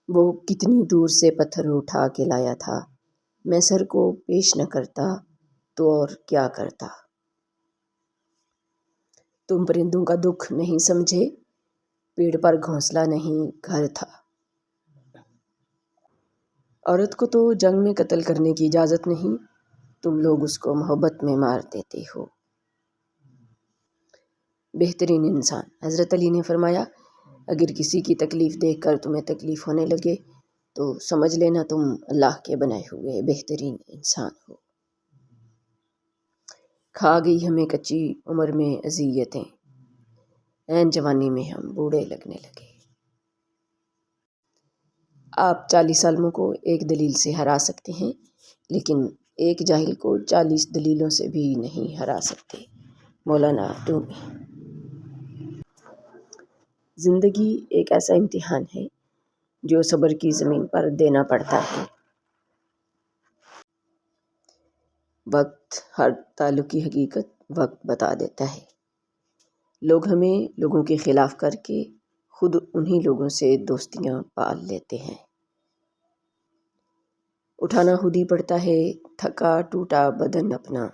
وہ کتنی دور سے پتھر اٹھا کے لایا تھا، میں سر کو پیش نہ کرتا تو اور کیا کرتا۔ تم پرندوں کا دکھ نہیں سمجھے، پیڑ پر گھونسلہ نہیں گھر تھا۔ عورت کو تو جنگ میں قتل کرنے کی اجازت نہیں، تم لوگ اس کو محبت میں مار دیتے ہو۔ بہترین انسان حضرت علی نے فرمایا، اگر کسی کی تکلیف دیکھ کر تمہیں تکلیف ہونے لگے تو سمجھ لینا تم اللہ کے بنائے ہوئے بہترین انسان ہو۔ کھا گئی ہمیں کچی عمر میں اذیتیں، عین جوانی میں ہم بوڑھے لگنے لگے۔ آپ 40 عالموں کو ایک دلیل سے ہرا سکتے ہیں، لیکن ایک جاہل کو 40 دلیلوں سے بھی نہیں ہرا سکتے۔ مولانا رومی۔ زندگی ایک ایسا امتحان ہے جو صبر کی زمین پر دینا پڑتا ہے۔ وقت ہر تعلق کی حقیقت وقت بتا دیتا ہے۔ لوگ ہمیں لوگوں کے خلاف کر کے خود انہی لوگوں سے دوستیاں پال لیتے ہیں۔ اٹھانا خود ہی پڑتا ہے تھکا ٹوٹا بدن اپنا،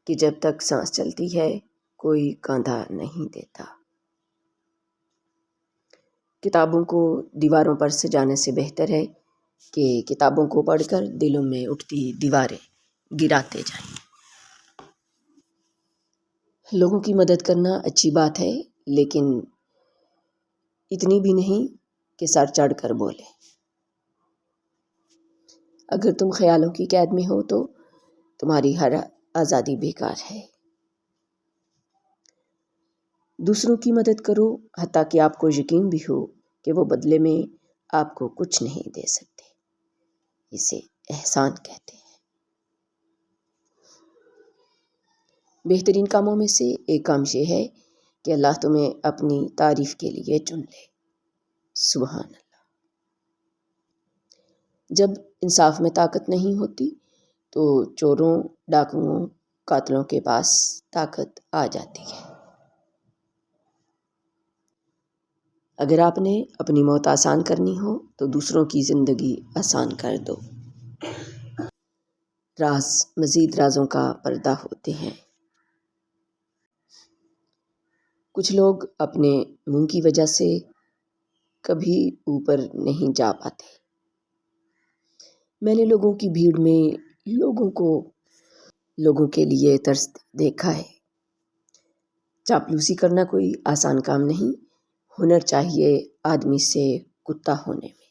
کہ جب تک سانس چلتی ہے کوئی کاندھا نہیں دیتا۔ کتابوں کو دیواروں پر سجانے سے بہتر ہے کہ کتابوں کو پڑھ کر دلوں میں اٹھتی دیواریں گراتے جائیں۔ لوگوں کی مدد کرنا اچھی بات ہے، لیکن اتنی بھی نہیں کہ سر چڑھ کر بولے۔ اگر تم خیالوں کی قید میں ہو تو تمہاری ہر آزادی بیکار ہے۔ دوسروں کی مدد کرو حتیٰ کہ آپ کو یقین بھی ہو کہ وہ بدلے میں آپ کو کچھ نہیں دے سکتے، اسے احسان کہتے ہیں۔ بہترین کاموں میں سے ایک کام یہ ہے کہ اللہ تمہیں اپنی تعریف کے لیے چن لے۔ سبحان اللہ۔ جب انصاف میں طاقت نہیں ہوتی تو چوروں، ڈاکوؤں، قاتلوں کے پاس طاقت آ جاتی ہے۔ اگر آپ نے اپنی موت آسان کرنی ہو تو دوسروں کی زندگی آسان کر دو۔ راز مزید رازوں کا پردہ ہوتے ہیں۔ کچھ لوگ اپنے منہ کی وجہ سے کبھی اوپر نہیں جا پاتے۔ میں نے لوگوں کی بھیڑ میں لوگوں کے لیے ترس دیکھا ہے۔ چاپلوسی کرنا کوئی آسان کام نہیں، ہنر چاہیے آدمی سے کتا ہونے میں۔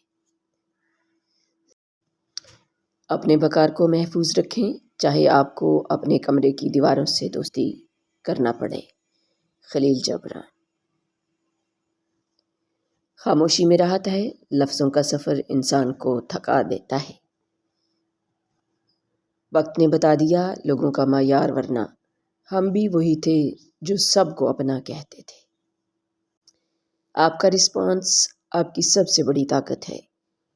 اپنے وقار کو محفوظ رکھیں، چاہے آپ کو اپنے کمرے کی دیواروں سے دوستی کرنا پڑے۔ خلیل جبران۔ خاموشی میں راحت ہے، لفظوں کا سفر انسان کو تھکا دیتا ہے۔ وقت نے بتا دیا لوگوں کا معیار، ورنہ ہم بھی وہی تھے جو سب کو اپنا کہتے تھے۔ آپ کا رسپانس آپ کی سب سے بڑی طاقت ہے۔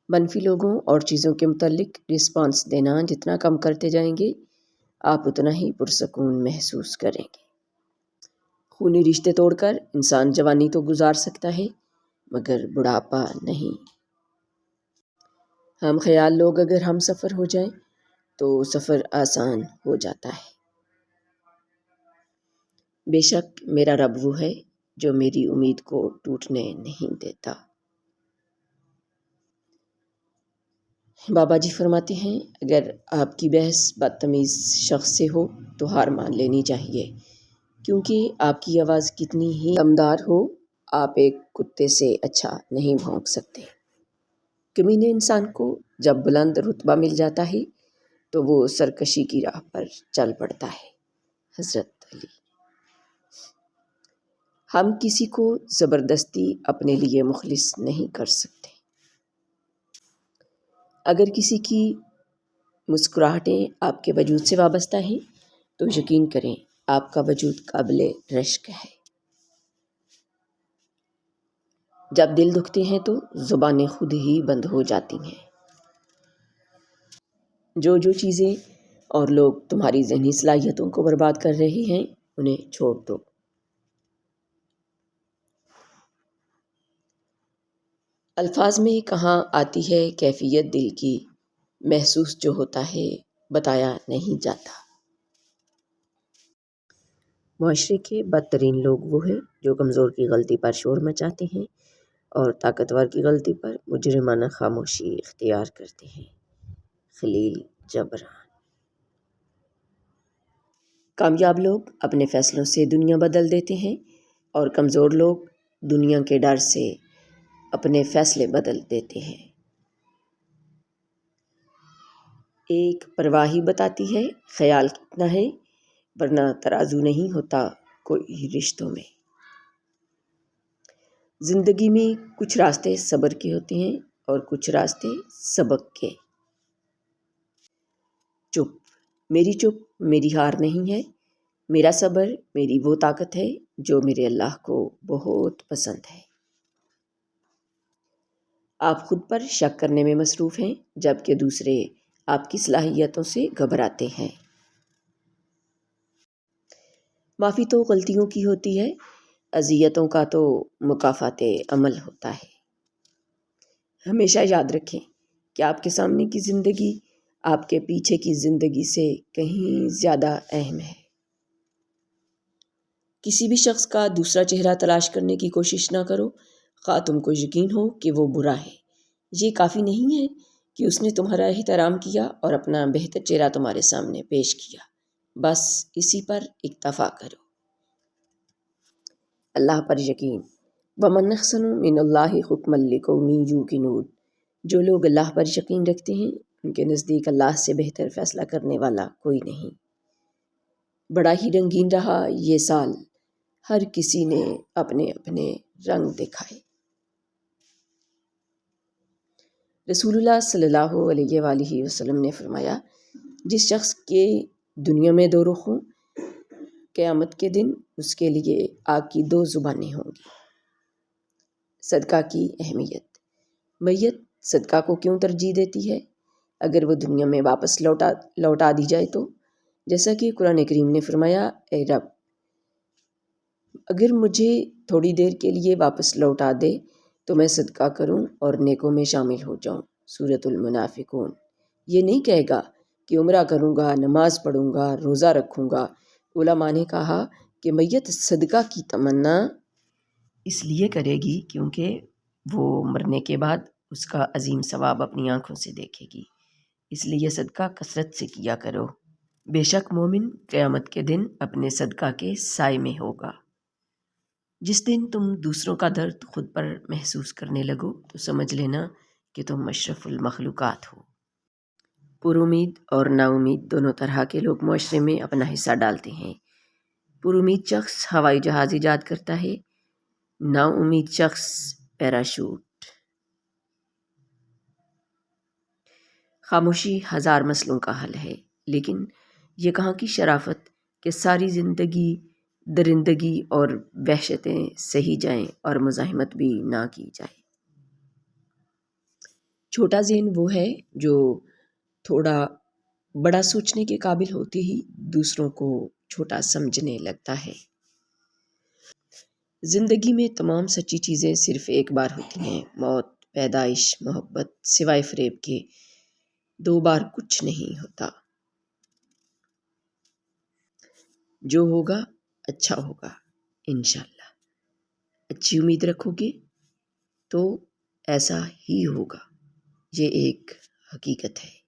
منفی لوگوں اور چیزوں کے متعلق رسپانس دینا جتنا کم کرتے جائیں گے، آپ اتنا ہی پرسکون محسوس کریں گے۔ خونی رشتے توڑ کر انسان جوانی تو گزار سکتا ہے مگر بڑھاپا نہیں۔ ہم خیال لوگ اگر ہم سفر ہو جائیں تو سفر آسان ہو جاتا ہے۔ بے شک میرا رب وہ ہے جو میری امید کو ٹوٹنے نہیں دیتا۔ بابا جی فرماتے ہیں، اگر آپ کی بحث بدتمیز شخص سے ہو تو ہار مان لینی چاہیے، کیونکہ آپ کی آواز کتنی ہی دمدار ہو، آپ ایک کتے سے اچھا نہیں بھونک سکتے۔ کمینے انسان کو جب بلند رتبہ مل جاتا ہے تو وہ سرکشی کی راہ پر چل پڑتا ہے۔ حضرت علی۔ ہم کسی کو زبردستی اپنے لیے مخلص نہیں کر سکتے۔ اگر کسی کی مسکراہٹیں آپ کے وجود سے وابستہ ہیں تو یقین کریں آپ کا وجود قابل رشک ہے۔ جب دل دکھتے ہیں تو زبانیں خود ہی بند ہو جاتی ہیں۔ جو چیزیں اور لوگ تمہاری ذہنی صلاحیتوں کو برباد کر رہے ہیں انہیں چھوڑ دو۔ الفاظ میں کہاں آتی ہے کیفیت دل کی، محسوس جو ہوتا ہے بتایا نہیں جاتا۔ معاشرے کے بدترین لوگ وہ ہیں جو کمزور کی غلطی پر شور مچاتے ہیں اور طاقتور کی غلطی پر مجرمانہ خاموشی اختیار کرتے ہیں۔ خلیل جبران۔ کامیاب لوگ اپنے فیصلوں سے دنیا بدل دیتے ہیں اور کمزور لوگ دنیا کے ڈر سے اپنے فیصلے بدل دیتے ہیں۔ ایک پرواہی بتاتی ہے خیال کتنا ہے، ورنہ ترازو نہیں ہوتا کوئی رشتوں میں۔ زندگی میں کچھ راستے صبر کے ہوتے ہیں اور کچھ راستے سبق کے۔ چپ میری ہار نہیں ہے، میرا صبر میری وہ طاقت ہے جو میرے اللہ کو بہت پسند ہے۔ آپ خود پر شک کرنے میں مصروف ہیں جبکہ دوسرے آپ کی صلاحیتوں سے گھبراتے ہیں۔ معافی تو غلطیوں کی ہوتی ہے، اذیتوں کا تو مکافات عمل ہوتا ہے۔ ہمیشہ یاد رکھیں کہ آپ کے سامنے کی زندگی آپ کے پیچھے کی زندگی سے کہیں زیادہ اہم ہے۔ کسی بھی شخص کا دوسرا چہرہ تلاش کرنے کی کوشش نہ کرو، خواہ تم کو یقین ہو کہ وہ برا ہے۔ یہ کافی نہیں ہے کہ اس نے تمہارا احترام کیا اور اپنا بہتر چہرہ تمہارے سامنے پیش کیا، بس اسی پر اکتفا کرو۔ اللہ پر یقین۔ وَمَنْ أَحْسَنُ مِنَ اللَّهِ حُكْمًا لِقَوْمٍ يُوقِنُونَ۔ جو لوگ اللہ پر یقین رکھتے ہیں ان کے نزدیک اللہ سے بہتر فیصلہ کرنے والا کوئی نہیں۔ بڑا ہی رنگین رہا یہ سال، ہر کسی نے اپنے اپنے رنگ دکھائے۔ رسول اللہ صلی اللہ علیہ وآلہ وسلم نے فرمایا، جس شخص کے دنیا میں دو رخ ہوں، قیامت کے دن اس کے لیے آگ کی دو زبانیں ہوں گی۔ صدقہ کی اہمیت۔ میت صدقہ کو کیوں ترجیح دیتی ہے؟ اگر وہ دنیا میں واپس لوٹا دی جائے تو، جیسا کہ قرآن کریم نے فرمایا، اے رب اگر مجھے تھوڑی دیر کے لیے واپس لوٹا دے تو میں صدقہ کروں اور نیکوں میں شامل ہو جاؤں۔ سورۃ المنافقون۔ یہ نہیں کہے گا کہ عمرہ کروں گا، نماز پڑھوں گا، روزہ رکھوں گا۔ علماء نے کہا کہ میت صدقہ کی تمنا اس لیے کرے گی کیونکہ وہ مرنے کے بعد اس کا عظیم ثواب اپنی آنکھوں سے دیکھے گی، اس لیے صدقہ کثرت سے کیا کرو۔ بے شک مومن قیامت کے دن اپنے صدقہ کے سائے میں ہوگا۔ جس دن تم دوسروں کا درد خود پر محسوس کرنے لگو تو سمجھ لینا کہ تم اشرف المخلوقات ہو۔ پر امید اور نا امید دونوں طرح کے لوگ معاشرے میں اپنا حصہ ڈالتے ہیں۔ پر امید شخص ہوائی جہاز ایجاد کرتا ہے، نا امید شخص پیراشوٹ۔ خاموشی ہزار مسئلوں کا حل ہے، لیکن یہ کہاں کی شرافت کہ ساری زندگی درندگی اور وحشتیں سہی جائیں اور مزاحمت بھی نہ کی جائے۔ چھوٹا ذہن وہ ہے جو تھوڑا بڑا سوچنے کے قابل ہوتے ہی دوسروں کو چھوٹا سمجھنے لگتا ہے۔ زندگی میں تمام سچی چیزیں صرف ایک بار ہوتی ہیں، موت، پیدائش، محبت، سوائے فریب کے دو بار کچھ نہیں ہوتا۔ جو ہوگا اچھا ہوگا انشاءاللہ۔ اچھی امید رکھو گے تو ایسا ہی ہوگا، یہ ایک حقیقت ہے۔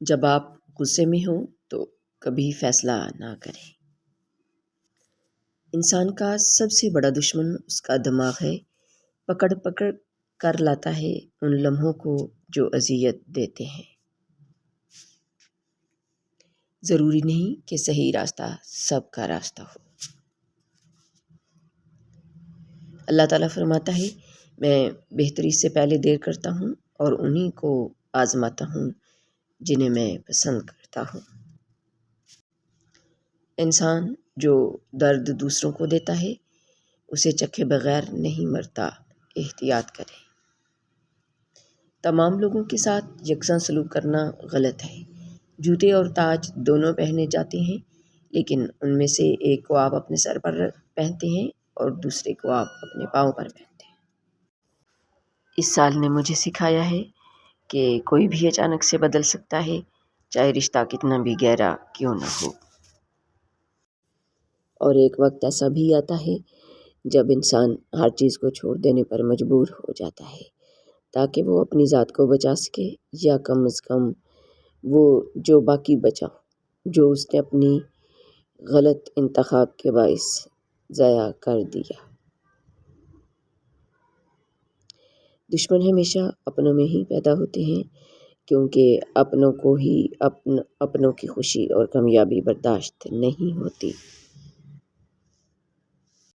جب آپ غصے میں ہوں تو کبھی فیصلہ نہ کریں۔ انسان کا سب سے بڑا دشمن اس کا دماغ ہے، پکڑ پکڑ کر لاتا ہے ان لمحوں کو جو اذیت دیتے ہیں۔ ضروری نہیں کہ صحیح راستہ سب کا راستہ ہو۔ اللہ تعالیٰ فرماتا ہے، میں بہتری سے پہلے دیر کرتا ہوں اور انہی کو آزماتا ہوں جنہیں میں پسند کرتا ہوں۔ انسان جو درد دوسروں کو دیتا ہے اسے چکھے بغیر نہیں مرتا، احتیاط کرے۔ تمام لوگوں کے ساتھ یکساں سلوک کرنا غلط ہے۔ جوتے اور تاج دونوں پہنے جاتے ہیں، لیکن ان میں سے ایک کو آپ اپنے سر پر پہنتے ہیں اور دوسرے کو آپ اپنے پاؤں پر پہنتے ہیں۔ اس سال نے مجھے سکھایا ہے کہ کوئی بھی اچانک سے بدل سکتا ہے، چاہے رشتہ کتنا بھی گہرا کیوں نہ ہو۔ اور ایک وقت ایسا بھی آتا ہے جب انسان ہر چیز کو چھوڑ دینے پر مجبور ہو جاتا ہے تاکہ وہ اپنی ذات کو بچا سکے، یا کم از کم وہ جو باقی بچا جو اس نے اپنی غلط انتخاب کے باعث ضائع کر دیا۔ دشمن ہمیشہ اپنوں میں ہی پیدا ہوتے ہیں، کیونکہ اپنوں کو ہی اپنوں کی خوشی اور کامیابی برداشت نہیں ہوتی۔